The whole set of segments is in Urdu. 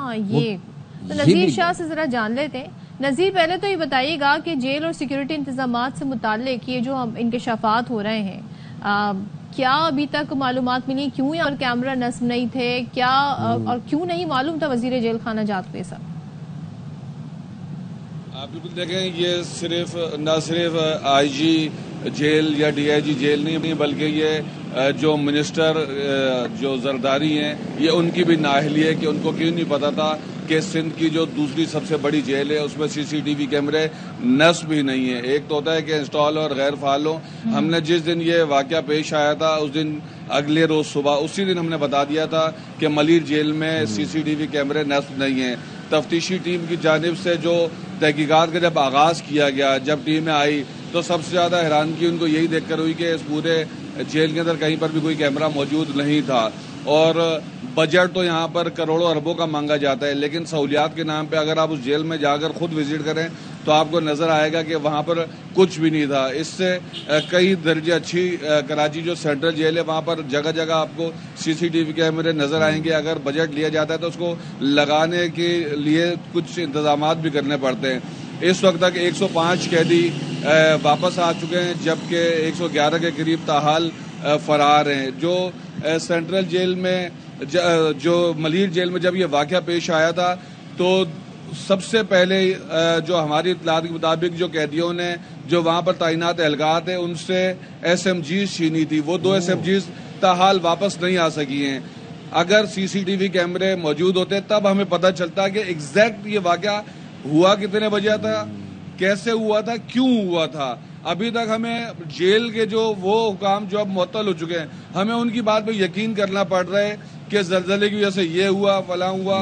ہاں یہ تو نذیر شاہ سے ذرا جان لیتے ہیں. نذیر پہلے تو یہ بتائیے گا کہ جیل اور سیکیورٹی انتظامات سے متعلق یہ جو انکشافات ہو رہے ہیں کیا ابھی تک معلومات ملی کیوں اور کیمرہ نصب نہیں تھے کیا اور کیوں نہیں معلوم تھا وزیر جیل خانہ جات کو یہ سب؟ آپ بالکل دیکھیں یہ صرف نہ صرف آئی جی جیل یا ڈی آئی جی جیل نہیں بلکہ یہ جو منسٹر جو زرداری ہیں یہ ان کی بھی نااہلی ہے کہ ان کو کیوں نہیں پتا تھا کہ سندھ کی جو دوسری سب سے بڑی جیل ہے اس میں سی سی ٹی وی کیمرے نصب ہی نہیں ہے. ایک تو ہوتا ہے کہ انسٹال اور غیر فعال ہو. ہم نے جس دن یہ واقعہ پیش آیا تھا اس دن اگلے روز صبح اسی دن ہم نے بتا دیا تھا کہ ملیر جیل میں سی سی ٹی وی کیمرے نصب نہیں ہیں. تفتیشی ٹیم کی جانب سے جو تحقیقات کا جب آغاز کیا گیا جب ٹیمیں آئی تو سب سے زیادہ حیرانگی ان کو یہی دیکھ کر ہوئی کہ اس پورے جیل کے اندر کہیں پر بھی کوئی کیمرہ موجود نہیں تھا. اور بجٹ تو یہاں پر کروڑوں اربوں کا مانگا جاتا ہے لیکن سہولیات کے نام پہ اگر آپ اس جیل میں جا کر خود وزٹ کریں تو آپ کو نظر آئے گا کہ وہاں پر کچھ بھی نہیں تھا. اس سے کئی درجے اچھی کراچی جو سینٹرل جیل ہے وہاں پر جگہ جگہ آپ کو سی سی ٹی وی کیمرے نظر آئیں گے. اگر بجٹ لیا جاتا ہے تو اس کو لگانے کے لیے کچھ انتظامات بھی کرنے پڑتے ہیں. اس وقت تک 105 قیدی واپس آ چکے ہیں جبکہ 111 کے قریب تاحال فرار ہیں. جو سینٹرل جیل میں جو ملیر جیل میں جب یہ واقعہ پیش آیا تھا تو سب سے پہلے جو ہماری اطلاعات کے مطابق جو قیدیوں نے جو وہاں پر تعینات اہلکار تھے ان سے ایس ایم جیز چھینی تھی. وہ 2 ایس ایم جیز تاحال واپس نہیں آ سکی ہیں. اگر سی سی ٹی وی کیمرے موجود ہوتے تب ہمیں پتہ چلتا کہ ایگزیکٹ یہ واقعہ ہوا کتنے بجے تھا کیسے ہوا تھا کیوں ہوا تھا. ابھی تک ہمیں جیل کے جو وہ حکام جو اب معطل ہو چکے ہیں ہمیں ان کی بات پہ یقین کرنا پڑ رہا ہے کہ زلزلے کی وجہ سے یہ ہوا فلاں ہوا.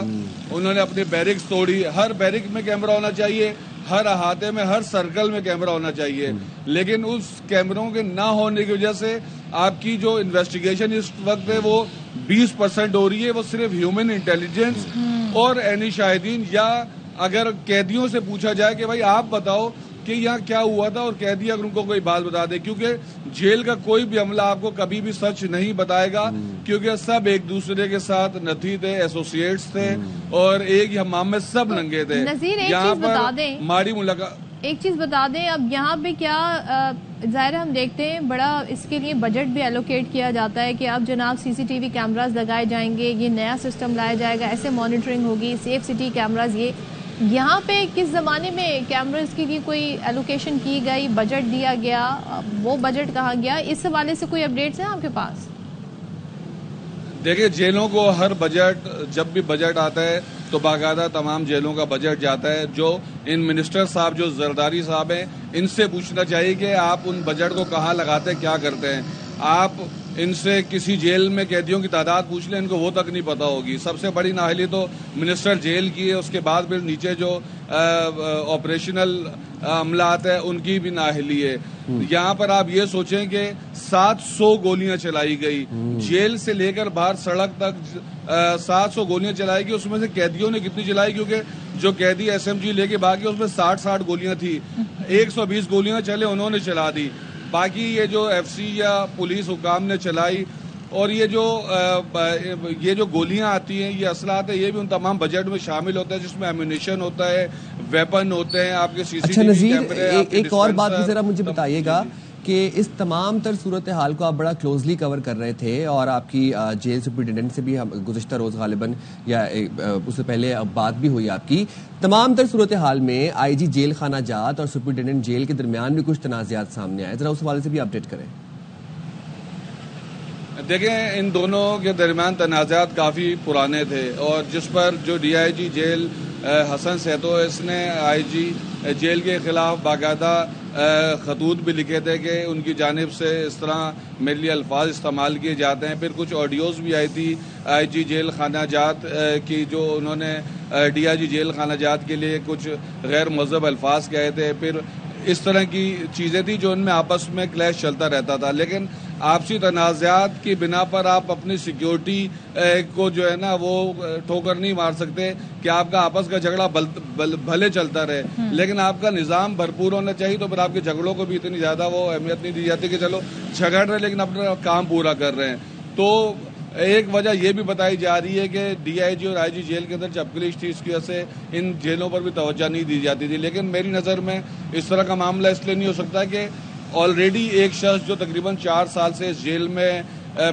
انہوں نے اپنی بیرکس توڑی. ہر بیرک میں کیمرہ ہونا چاہیے ہر احاطے میں ہر سرکل میں کیمرہ ہونا چاہیے لیکن اس کیمروں کے نہ ہونے کی وجہ سے آپ کی جو انویسٹیگیشن اس وقت ہے وہ 20% ہو رہی ہے. وہ صرف ہیومن انٹیلیجنس اور عینی شاہدین یا اگر قیدیوں سے پوچھا جائے کہ بھائی آپ بتاؤ کہ یہاں کیا ہوا تھا اور قیدی اگر ان کو کوئی بات بتا دے کیونکہ جیل کا کوئی بھی عملہ آپ کو کبھی بھی سچ نہیں بتائے گا کیونکہ سب ایک دوسرے کے ساتھ نتھی تھے ایسوسیٹس تھے اور ایک ہی حمام میں سب ننگے تھے. یہاں پر ماڑی ملاقات ایک چیز بتا دیں اب یہاں پہ کیا ظاہر ہم دیکھتے ہیں بڑا اس کے لیے بجٹ بھی الوکیٹ کیا جاتا ہے کہ اب جناب سی سی ٹی وی کیمراز لگائے جائیں گے یہ نیا سسٹم لایا جائے گا ایسے مانیٹرنگ ہوگی سیف سٹی کیمراز. یہاں پہ کس زمانے میں کیمراز کے لیے کوئی ایلوکیشن کی گئی بجٹ دیا گیا وہ بجٹ کہاں گیا اس حوالے سے کوئی اپڈیٹس ہیں آپ کے پاس؟ دیکھیں جیلوں کو ہر بجٹ جب بھی بجٹ آتا ہے تو باقاعدہ تمام جیلوں کا بجٹ جاتا ہے. جو ان منسٹر صاحب جو زرداری صاحب ہیں ان سے پوچھنا چاہیے کہ آپ ان بجٹ کو کہاں لگاتے کیا کرتے ہیں. آپ ان سے کسی جیل میں قیدیوں کی تعداد پوچھ لیں ان کو وہ تک نہیں پتا ہوگی. سب سے بڑی نااہلی تو منسٹر جیل کی ہے اس کے بعد پھر نیچے جو آپریشنل عملات ہیں ان کی بھی نااہلی ہے. یہاں پر آپ یہ سوچیں کہ 700 گولیاں چلائی گئی جیل سے لے کر باہر سڑک تک 700 گولیاں چلائی گئی. اس میں سے قیدیوں نے کتنی چلائی کیونکہ جو قیدی ایس ایم جی لے کے باقی اس میں 60 گولیاں تھی 120 گولیاں چلے انہوں نے چلا دی. باقی یہ جو ایف سی یا پولیس حکام نے چلائی اور یہ جو گولیاں آتی ہیں یہ اسلحہ یہ بھی ان تمام بجٹ میں شامل ہوتا ہے جس میں ایمونیشن ہوتا ہے ویپن ہوتے ہیں آپ کے سی سی ٹی وی کیمرے. ایک اور بات بھی ذرا مجھے بتائیے گا کہ اس تمام تر صورتحال کو آپ بڑا کلوزلی کور کر رہے تھے اور آپ کی جیل سپرنٹینڈنٹ سے بھی گزشتہ روز غالباً یا اس سے پہلے بات بھی ہوئی آپ کی. تمام تر صورتحال میں آئی جی جیل خانہ جات اور سپرنٹینڈنٹ جیل کے درمیان بھی کچھ تنازعات سامنے آئے ذرا اس حوالے سے بھی اپڈیٹ کریں. دیکھیں ان دونوں کے درمیان تنازعات کافی پرانے تھے اور جس پر جو ڈی آئی جی جیل حسن سیتو اس نے آئی جی جیل کے خلاف باقاعدہ خطوط بھی لکھے تھے کہ ان کی جانب سے اس طرح میرے لیے الفاظ استعمال کیے جاتے ہیں. پھر کچھ آڈیوز بھی آئی تھی آئی جی جیل خانہ جات کی جو انہوں نے ڈی آئی جی جیل خانہ جات کے لیے کچھ غیر مہذب الفاظ کہے تھے. پھر اس طرح کی چیزیں تھیں جو ان میں آپس میں کلیش چلتا رہتا تھا. لیکن آپسی تنازعات کی بنا پر آپ اپنی سیکیورٹی کو جو ہے نا وہ ٹھوکر نہیں مار سکتے کہ آپ کا آپس کا جھگڑا بھلے چلتا رہے لیکن آپ کا نظام بھرپور ہونا چاہیے. تو پھر آپ کے جھگڑوں کو بھی اتنی زیادہ وہ اہمیت نہیں دی جاتی کہ چلو جھگڑ رہے لیکن اپنا کام پورا کر رہے ہیں. تو ایک وجہ یہ بھی بتائی جا رہی ہے کہ ڈی آئی جی اور آئی جی جیل کے اندر چپکلیش تھی، اس کی وجہ سے ان جیلوں پر بھی توجہ نہیں دی جاتی تھی. لیکن میری نظر میں اس طرح کا معاملہ اس لیے نہیں ہو سکتا کہ آلریڈی ایک شخص جو تقریباً 4 سال سے اس جیل میں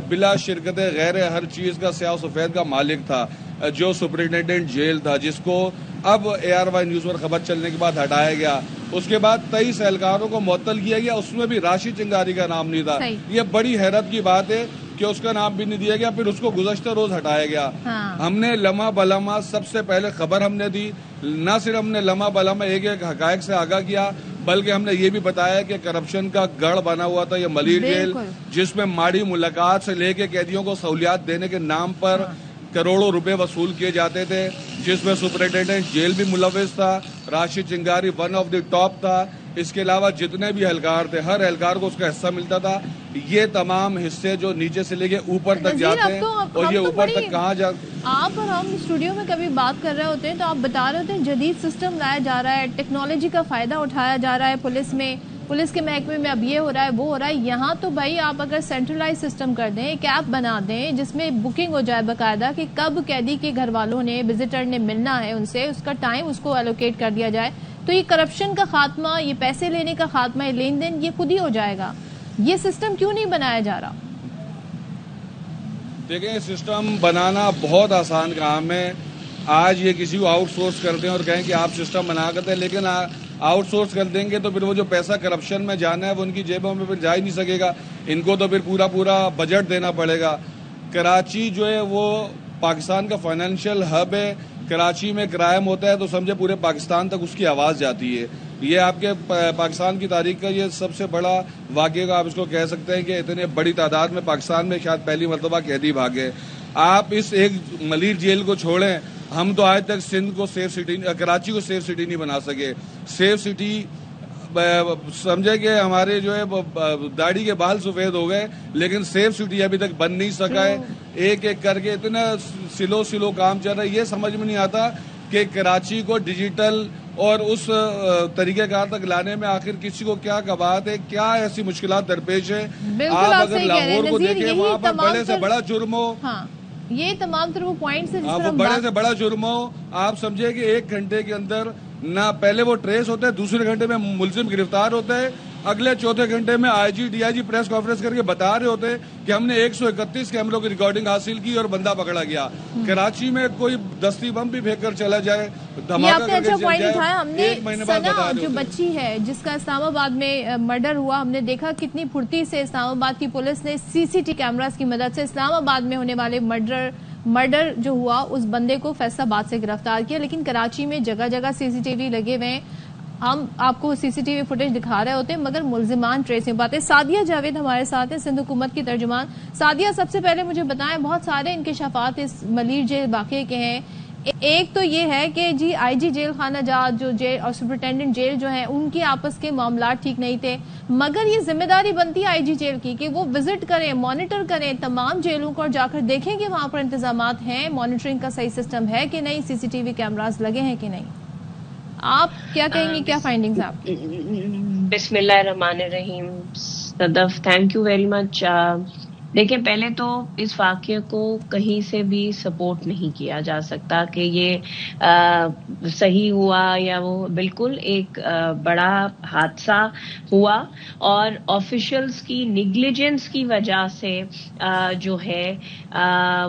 بلا شرکت غیر ہر چیز کا سیاہ و سفید کا مالک تھا، جو سپرنٹینڈنٹ جیل تھا، جس کو اب ARY نیوز پر خبر چلنے کے بعد ہٹایا گیا. اس کے بعد 23 اہلکاروں کو معطل کیا گیا، اس میں بھی راشد چنگاری کا نام نہیں تھا. یہ بڑی حیرت کی بات ہے کہ اس کا نام بھی نہیں دیا گیا، پھر اس کو گزشتہ روز ہٹایا گیا. ہم نے لمحہ بلمحہ سب سے پہلے خبر ہم نے دی، نہ صرف ہم نے لمحہ بلمحہ ایک ایک حقائق سے آگاہ کیا، بلکہ ہم نے یہ بھی بتایا کہ کرپشن کا گڑھ بنا ہوا تھا یہ ملیر جیل، جس میں ماڑی ملاقات سے لے کے قیدیوں کو سہولیات دینے کے نام پر کروڑوں روپے وصول کیے جاتے تھے، جس میں سپرنٹینڈنٹ جیل بھی ملوث تھا، Rashid Chingari one of the top تھا. اس کے علاوہ جتنے بھی اہلکار تھے ہر اہلکار کو اس کا حصہ ملتا تھا. یہ تمام حصے جو نیچے سے لے کے اوپر تک جاتے ہیں، اور یہ اوپر تک کہاں جاتے ہیں. آپ اور ہم اسٹوڈیو میں کبھی بات کر رہے ہوتے ہیں تو آپ بتا رہے ہوتے ہیں جدید سسٹم لایا جا رہا ہے، ٹیکنالوجی کا فائدہ اٹھایا جا رہا ہے پولیس کے محکمے میں، اب یہ ہو رہا ہے وہ ہو رہا ہے. یہاں تو بھائی آپ اگر سینٹرلائز سسٹم کر دیں، ایک ایپ بنا دیں جس میں بکنگ ہو جائے باقاعدہ کہ کب قیدی کے گھر والوں نے وزٹر نے ملنا ہے ان سے، اس کا ٹائم اس کو ایلوکیٹ کر دیا جائے، تو یہ کرپشن کا خاتمہ، یہ پیسے لینے کا خاتمہ، یہ لین دین یہ خود ہی ہو جائے گا. یہ سسٹم کیوں نہیں بنایا جا رہا؟ دیکھیں، سسٹم بنانا بہت آسان کام ہے. آج یہ کسی کو آؤٹ سورس کر دیں اور کہیں کہ آپ سسٹم بنا کر دیں، لیکن آؤٹ سورس کر دیں گے تو پھر وہ جو پیسہ کرپشن میں جانا ہے وہ ان کی جیبوں میں پھر جا ہی نہیں سکے گا. ان کو تو پھر پورا بجٹ دینا پڑے گا. کراچی جو ہے وہ پاکستان کا فائنینشیل ہب ہے. کراچی میں کرائم ہوتا ہے تو سمجھے پورے پاکستان تک اس کی آواز جاتی ہے. یہ آپ کے پاکستان کی تاریخ کا یہ سب سے بڑا واقعہ کا آپ اس کو کہہ سکتے ہیں کہ اتنے بڑی تعداد میں پاکستان میں شاید پہلی مرتبہ قیدی بھاگے. آپ اس ایک ملیر جیل کو چھوڑیں، ہم تو آج تک سندھ کو سیف سٹی، کراچی کو سیف سٹی نہیں بنا سکے. سیف سٹی سمجھے کہ ہمارے جو ہے داڑھی کے بال سفید ہو گئے، لیکن سیف سٹی ابھی تک بن نہیں سکا ہے. ایک ایک کر کے اتنا سلو کام چل رہا ہے. یہ سمجھ میں نہیں آتا کہ کراچی کو ڈیجیٹل اور اس طریقہ کار تک لانے میں آخر کسی کو کیا کبات ہے، کیا ایسی مشکلات درپیش ہے. آپ اگر لاہور کو دیکھیں، وہاں پر بڑے سے بڑا جرم ہو، یہ تمام تر وہ پوائنٹس ہیں، بڑے سے بڑا جرم ہو، آپ سمجھے کہ 1 گھنٹے کے اندر نہ پہلے وہ ٹریس ہوتا ہے، دوسرے گھنٹے میں ملزم گرفتار ہوتا ہے، اگلے چوتھے گھنٹے میں I G D I G press conference کر کے بتا رہے ہوتے کہ ہم نے 131 کیمروں کی ریکارڈنگ حاصل کی اور بندہ پکڑا گیا. کراچی میں کوئی دستی بم بھی پھینک کر چلا جائے، دھماکہ کر کے چلا جائے، ہم نے 1 مہینے بعد بتا رہے جو بچی ہے جس کا اسلام آباد میں مرڈر ہوا، ہم نے دیکھا کتنی پھرتی سے اسلام آباد کی پولیس نے CCTV کیمراز کی مدد سے اسلام آباد میں ہونے والے مرڈر جو ہوا اس بندے کو فیصل آباد سے گرفتار کیا. لیکن کراچی میں جگہ جگہ CCTV لگے ہوئے ہیں، ہم آپ کو CCTV فوٹیج دکھا رہے ہوتے ہیں مگر ملزمان ٹریس نہیں پاتے. سعدیہ جاوید ہمارے ساتھ ہیں، سندھ حکومت کی ترجمان. سعدیہ، سب سے پہلے مجھے بتائیں، بہت سارے انکشافات اس ملیر جیل واقعے کے ہیں. ایک تو یہ ہے کہ جی آئی جی جیل خانہ جات جو جیل اور سپرنٹینڈنٹ جیل جو ہیں ان کے آپس کے معاملات ٹھیک نہیں تھے، مگر یہ ذمہ داری بنتی ہے آئی جی جیل کی کہ وہ وزٹ کریں، مانیٹر کریں تمام جیلوں کو اور جا کر دیکھیں کہ وہاں پر انتظامات ہیں، مانیٹرنگ کا صحیح سسٹم ہے کہ نہیں، CCTV کیمراز لگے ہیں کہ نہیں. آپ کیا کہیں گے، کیا فائنڈنگز آپ؟ بسم اللہ الرحمن الرحیم. صدف، تھینک یو ویری مچ. دیکھیں، پہلے تو اس واقعے کو کہیں سے بھی سپورٹ نہیں کیا جا سکتا کہ یہ صحیح ہوا یا وہ، بالکل ایک بڑا حادثہ ہوا اور آفیشلز کی نیگلیجنس کی وجہ سے جو ہے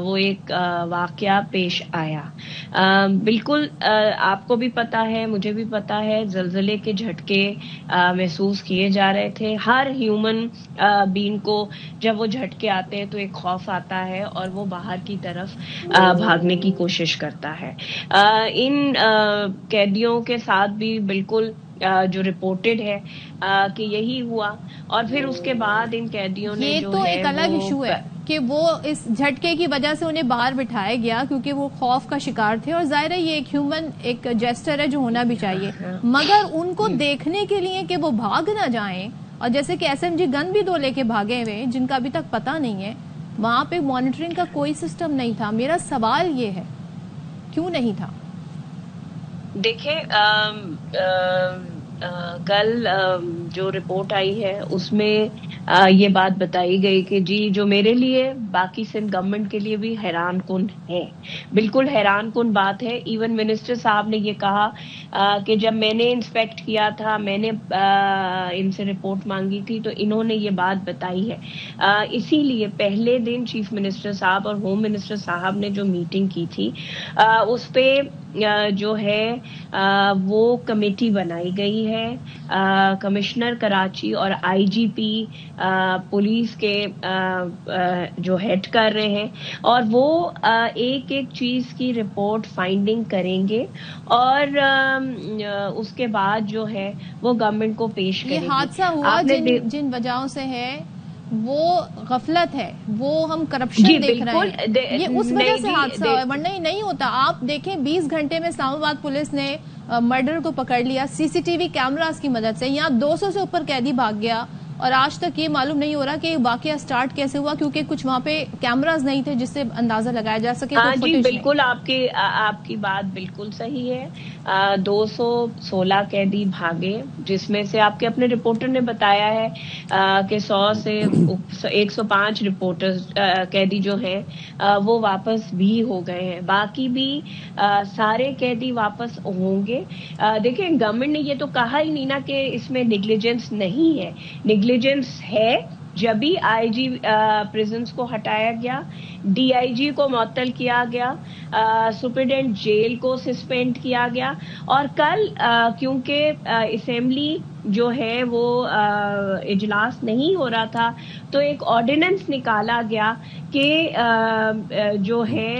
وہ ایک واقعہ پیش آیا. بالکل آپ کو بھی پتا ہے، مجھے بھی پتا ہے، زلزلے کے جھٹکے محسوس کیے جا رہے تھے. ہر ہیومن بینگ کو جب وہ جھٹکے آتے ہیں تو ایک خوف آتا ہے اور وہ باہر کی طرف بھاگنے کی کوشش کرتا ہے. ان قیدیوں کے ساتھ بھی بالکل جو رپورٹڈ ہے کہ یہی ہوا، اور پھر اس کے بعد ان قیدیوں نے جو ہے، یہ تو ایک الگ ایشو ہے کہ وہ اس جھٹکے کی وجہ سے انہیں باہر بٹھایا گیا کیونکہ وہ خوف کا شکار تھے، اور ظاہر ہے یہ ایک ہیومن ایک جیسٹر ہے جو ہونا بھی چاہیے، مگر ان کو دیکھنے کے لیے کہ وہ بھاگ نہ جائیں، اور جیسے کہ SMG گن بھی 2 لے کے بھاگے ہوئے جن کا ابھی تک پتہ نہیں ہے، وہاں پہ مانیٹرنگ کا کوئی سسٹم نہیں تھا. میرا سوال یہ ہے کیوں نہیں تھا؟ دیکھیں، کل جو رپورٹ آئی ہے اس میں یہ بات بتائی گئی کہ جی جو میرے لیے باقی سندھ گورنمنٹ کے لیے بھی حیران کن ہے، بالکل حیران کن بات ہے۔ ایون منسٹر صاحب نے یہ کہا کہ جب میں نے انسپیکٹ کیا تھا، میں نے ان سے رپورٹ مانگی تھی تو انہوں نے یہ بات بتائی ہے۔ اسی لیے پہلے دن چیف منسٹر صاحب اور ہوم منسٹر صاحب نے جو میٹنگ کی تھی اس پہ جو ہے وہ کمیٹی بنائی گئی ہے، کمشنر کراچی اور آئی جی پی پولیس کے جو ہیڈ کر رہے ہیں، اور وہ ایک ایک چیز کی رپورٹ فائنڈنگ کریں گے اور اس کے بعد جو ہے وہ گورنمنٹ کو پیش کریں گے۔ یہ حادثہ ہوا جن وجہوں سے ہے وہ غفلت ہے، وہ ہم کرپشن دیکھ رہے ہیں، یہ اس وجہ سے حادثہ ہوا ہے، ورنہ یہ نہیں ہوتا۔ آپ دیکھیں 20 گھنٹے میں اسلام آباد پولیس نے مرڈر کو پکڑ لیا سی سی ٹی وی کیمراز کی مدد سے، یہاں 200 سے اوپر قیدی بھاگ گیا، اور آج تک یہ معلوم نہیں ہو رہا کہ واقعہ سٹارٹ کیسے ہوا، کیونکہ کچھ وہاں پہ کیمراز نہیں تھے جس سے اندازہ لگایا جا سکے۔ ہاں جی بالکل، آپ کی بات بالکل صحیح ہے۔ 216 قیدی بھاگے، جس میں سے آپ کے اپنے رپورٹر نے بتایا ہے کہ 100 سے 105 رپورٹر قیدی جو ہیں وہ واپس بھی ہو گئے ہیں، باقی بھی سارے قیدی واپس ہوں گے۔ دیکھیں گورنمنٹ نے یہ تو کہا ہی نہیں نا کہ اس میں نیگلیجنس نہیں ہے، نیگلیجنس ہے۔ جبھی آئی جی پریزنس کو ہٹایا گیا، ڈی آئی جی کو معطل کیا گیا، سپرنٹینڈنٹ جیل کو سسپینڈ کیا گیا، اور کل کیونکہ اسمبلی جو ہے وہ اجلاس نہیں ہو رہا تھا تو ایک آرڈیننس نکالا گیا کہ جو ہے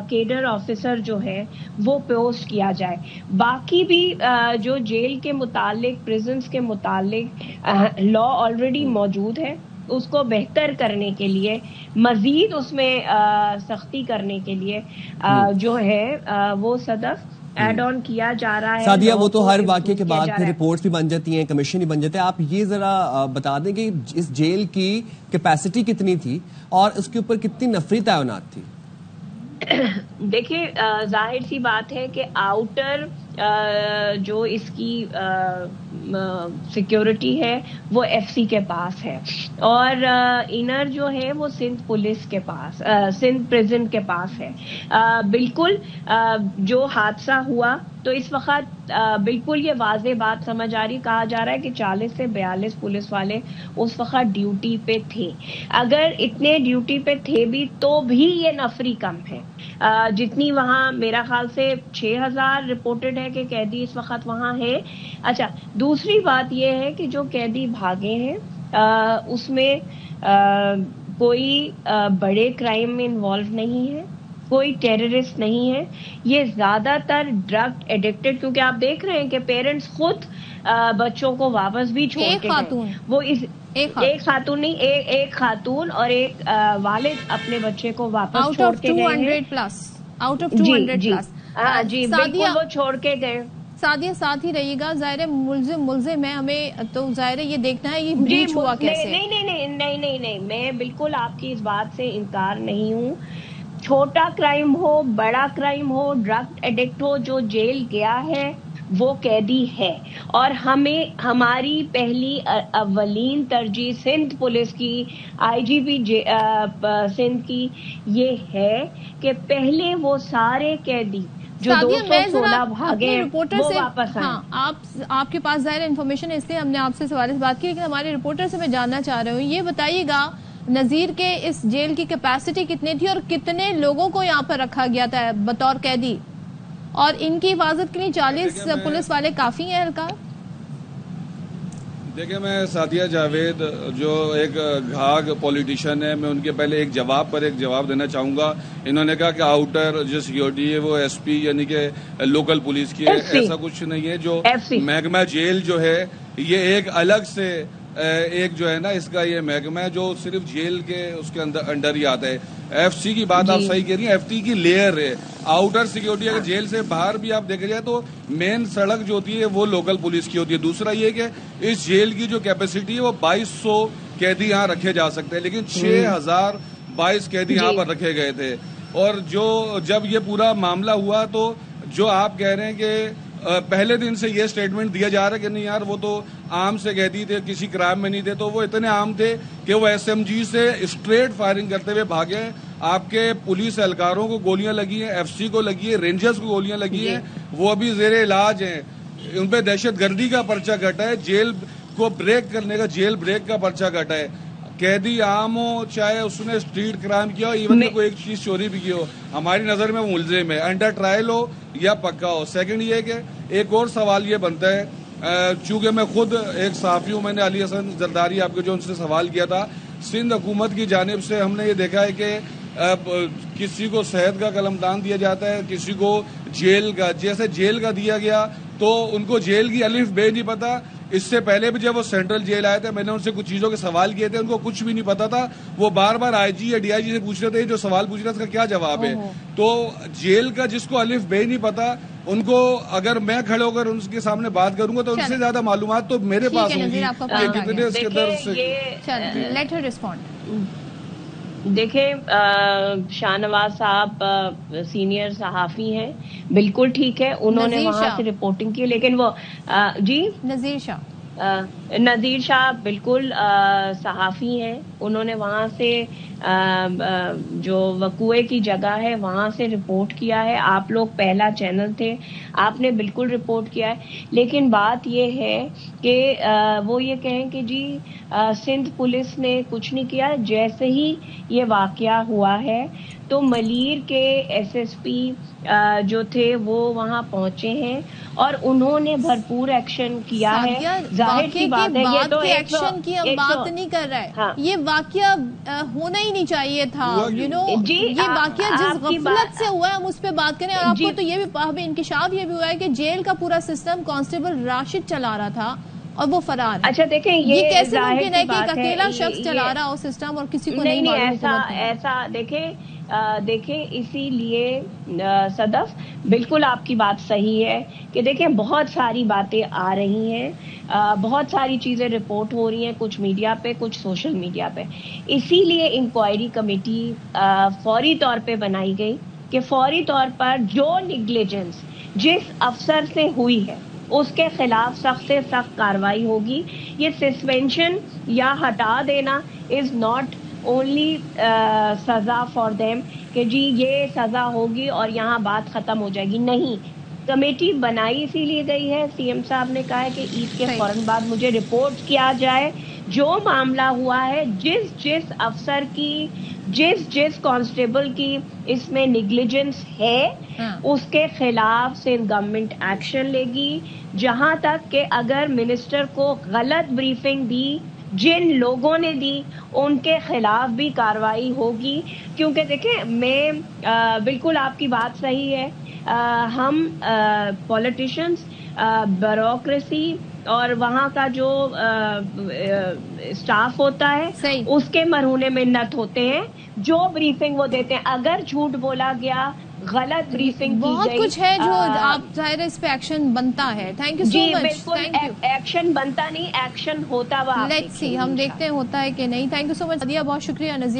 کیڈر آفیسر جو ہے وہ پوسٹ کیا جائے۔ باقی بھی جو جیل کے متعلق، پریزنس کے متعلق لا آلریڈی موجود ہے، اس کو بہتر کرنے کے لیے، مزید اس میں سختی کرنے کے لیے جو ہے وہ صدف ایڈ آن کیا جا رہا ہے۔ سعدیہ، وہ تو ہر واقعے کے بعد پھر رپورٹس بھی بن جاتی ہیں، کمیشن بھی بن جاتے ہیں، آپ یہ ذرا بتا دیں کہ اس جیل کی کیپیسٹی کتنی تھی اور اس کے اوپر کتنی نفری تعینات تھی؟ دیکھیں ظاہر سی بات ہے کہ آؤٹر جو اس کی سیکیورٹی ہے وہ ایف سی کے پاس ہے، اور انر جو ہے وہ سندھ پولیس کے پاس، سندھ پریزن کے پاس ہے۔ بالکل جو حادثہ ہوا تو اس وقت بالکل یہ واضح بات سمجھ آ رہی، کہا جا رہا ہے کہ 40 سے 42 پولیس والے اس وقت ڈیوٹی پہ تھے۔ اگر اتنے ڈیوٹی پہ تھے بھی تو بھی یہ نفری کم ہے، جتنی وہاں میرا خیال سے 6000 رپورٹڈ ہے کہ قیدی اس وقت وہاں ہے۔ اچھا، دوسری بات یہ ہے کہ جو قیدی بھاگے ہیں اس میں کوئی بڑے کرائم میں انوالو نہیں ہے، کوئی ٹیررسٹ نہیں ہے، یہ زیادہ تر ڈرگ ایڈکٹڈ، کیونکہ آپ دیکھ رہے ہیں کہ پیرنٹس خود بچوں کو واپس بھی چھوڑ کے گئے۔ وہ ایک خاتون نہیں، ایک خاتون اور ایک والد اپنے بچے کو واپس چھوڑ کے گئے ہیں۔ Out of 200 plus. جی بالکل وہ چھوڑ کے گئے۔ سعدیہ ساتھ ہی رہیے گا، ظاہر ملزم ہے، ہمیں تو ظاہر یہ دیکھنا ہے یہ بریچ ہوا کیسے۔ نہیں، میں بالکل آپ کی اس بات سے انکار نہیں ہوں۔ چھوٹا کرائم ہو، بڑا کرائم ہو، ڈرگ ایڈکٹ ہو، جو جیل گیا ہے وہ قیدی ہے، اور ہماری پہلی اولین ترجیح سندھ پولیس کی، آئی جی پی سندھ کی یہ ہے کہ پہلے وہ سارے قیدی جو 216 بھاگے وہ واپس آئیں۔ ہاں، آپ کے پاس ظاہر انفارمیشن ہے، اس لیے ہم نے آپ سے سوال اس بات کی، لیکن ہمارے رپورٹر سے میں جاننا چاہ رہی ہوں، یہ بتائیے گا نذیر کے اس جیل کی کیپیسٹی کتنی تھی اور کتنے لوگوں کو یہاں پر رکھا گیا تھا بطور قیدی، اور ان کی حفاظت کے لیے 40 پولیس والے کافی ہیں اہلکار؟ دیکھیں، میں سعدیہ جاوید جو ایک گھاگ پولیٹیشین ہے، میں ان کے پہلے ایک جواب دینا چاہوں گا۔ انہوں نے کہا کہ آؤٹر جو سیکیورٹی ہے وہ ایس پی یعنی کہ لوکل پولیس کی ہے، ایسا کچھ نہیں ہے۔ جو محکمہ جیل جو ہے یہ ایک الگ سے ایک جو ہے نا اس کا یہ محکمہ ہے جو صرف جیل کے اس کے انڈر ہی آتا ہے۔ ایف سی کی بات آپ صحیح کہہ رہی ہیں، ایف ٹی کی لیئر ہے، آؤٹر سیکیورٹی۔ اگر جیل سے باہر بھی آپ دیکھ جائے تو مین سڑک جو ہوتی ہے وہ لوکل پولیس کی ہوتی ہے۔ دوسرا یہ کہ اس جیل کی جو کیپیسٹی ہے وہ 2200 قیدی یہاں رکھے جا سکتے ہیں، لیکن 6022 قیدی یہاں پر رکھے گئے تھے۔ اور جب یہ پورا معاملہ ہوا تو جو آپ کہہ رہے ہیں کہ پہلے دن سے یہ سٹیٹمنٹ دیا جا رہا ہے کہ نہیں یار وہ تو عام سے کہتی تھے، کسی کرائم میں نہیں تھے، تو وہ اتنے عام تھے کہ وہ ایس ایم جی سے اسٹریٹ فائرنگ کرتے ہوئے بھاگے ہیں. آپ کے پولیس اہلکاروں کو گولیاں لگی ہیں، ایف سی کو لگی ہے، رینجرز کو گولیاں لگی ہیں، وہ ابھی زیر علاج ہیں. ان پہ دہشت گردی کا پرچہ کٹا ہے، جیل کو بریک کرنے کا، جیل بریک کا پرچہ کٹا ہے. قیدی عام ہو چاہے اس نے اسٹریٹ کرائم کیا ہو، ایون کہ کوئی ایک چیز چوری بھی کی ہو، ہماری نظر میں وہ ملزم ہے، انڈر ٹرائل ہو یا پکا ہو. سیکنڈ یہ کہ ایک اور سوال یہ بنتا ہے، چونکہ میں خود ایک صحافی ہوں، میں نے علی حسن زرداری آپ کو جو ان سے سوال کیا تھا، سندھ حکومت کی جانب سے ہم نے یہ دیکھا ہے کہ کسی کو صحت کا قلمدان دیا جاتا ہے، کسی کو جیل کا، جیسے جیل کا دیا گیا تو ان کو جیل کی الف بے نہیں پتا. اس سے پہلے بھی جب وہ سینٹرل جیل آئے تھے، میں نے ان سے کچھ چیزوں کے سوال کیے تھے، ان کو کچھ بھی نہیں پتا تھا. وہ بار بار آئی جی یا ڈی آئی جی سے پوچھ رہے تھے جو سوال پوچھ رہا تھا اس کا کیا جواب ہے. تو جیل کا جس کو الف بے نہیں پتا، ان کو اگر میں کھڑے ہو کر ان کے سامنے بات کروں گا تو ان سے زیادہ معلومات تو میرے پاس ہوں گی کہ کتنے اس کے در سے. Let her respond. دیکھیں شاہ نواز صاحب سینئر صحافی ہیں، بالکل ٹھیک ہے، انہوں نے وہاں سے رپورٹنگ کی، لیکن وہ جی نذیر شاہ بالکل صحافی ہیں، انہوں نے وہاں سے جو وقوعے کی جگہ ہے وہاں سے رپورٹ کیا ہے. آپ لوگ پہلا چینل تھے، آپ نے بالکل رپورٹ کیا ہے. لیکن بات یہ ہے کہ وہ یہ کہیں کہ جی سندھ پولیس نے کچھ نہیں کیا. جیسے ہی یہ واقعہ ہوا ہے تو ملیر کے ایس ایس پی جو تھے وہ وہاں پہنچے ہیں اور انہوں نے بھرپور ایکشن کیا ہے. ظاہر سی بات ہے یہ تو ایکشن کی ہم بات نہیں کر رہے ہیں، یہ واقعہ ہونا ہی نہیں چاہیے تھا. یہ واقعہ جس غفلت سے ہوا ہے ہم اس پہ بات کریں. اور آپ کو تو یہ بھی ہمیں انکشاف یہ بھی ہوا ہے کہ جیل کا پورا سسٹم کانسٹیبل راشد چلا رہا تھا اور وہ فرار ہے. اچھا دیکھیں یہ کیسے ممکن ہے کہ ایک اکیلا شخص چلا رہا ہو سسٹم اور کسی کو نہیں معلوم؟ ایسا دیکھیں اسی لیے صدف بالکل آپ کی بات صحیح ہے کہ دیکھیں بہت ساری باتیں آ رہی ہیں، بہت ساری چیزیں رپورٹ ہو رہی ہیں، کچھ میڈیا پہ کچھ سوشل میڈیا پہ. اسی لیے انکوائری کمیٹی فوری طور پہ بنائی گئی کہ فوری طور پر جو نیگلیجنس جس افسر سے ہوئی ہے اس کے خلاف سخت سے سخت کارروائی ہوگی. یہ سسپینشن یا ہٹا دینا از ناٹ اونلی سزا فار دیم کہ جی یہ سزا ہوگی اور یہاں بات ختم ہو جائے گی. نہیں، کمیٹی بنائی اسی لیے گئی ہے. سی ایم صاحب نے کہا ہے کہ عید کے فوراً بعد مجھے رپورٹ کیا جائے جو معاملہ ہوا ہے، جس افسر کی جس کانسٹیبل کی اس میں نیگلیجنس ہے اس کے خلاف سندھ گورنمنٹ ایکشن لے گی. جہاں تک کہ اگر منسٹر کو غلط بریفنگ دی، جن لوگوں نے دی ان کے خلاف بھی کارروائی ہوگی. کیونکہ دیکھیں میں بالکل آپ کی بات صحیح ہے، ہم پولیٹیشنز بیوروکریسی اور وہاں کا جو اسٹاف ہوتا ہے اس کے مرہونے منت ہوتے ہیں. جو بریفنگ وہ دیتے ہیں، اگر جھوٹ بولا گیا، غلط بریفنگ کی گئی، بہت کچھ ہے جو آپ ظاہر اس پہ ایکشن بنتا ہے. تھینک یو سو مچ. بالکل ایکشن بنتا نہیں، ایکشن ہوتا ہوا. لیٹس سی، ہم دیکھتے ہیں ہوتا ہے کہ نہیں. تھینک یو سو مچ. بہت شکریہ نذیر.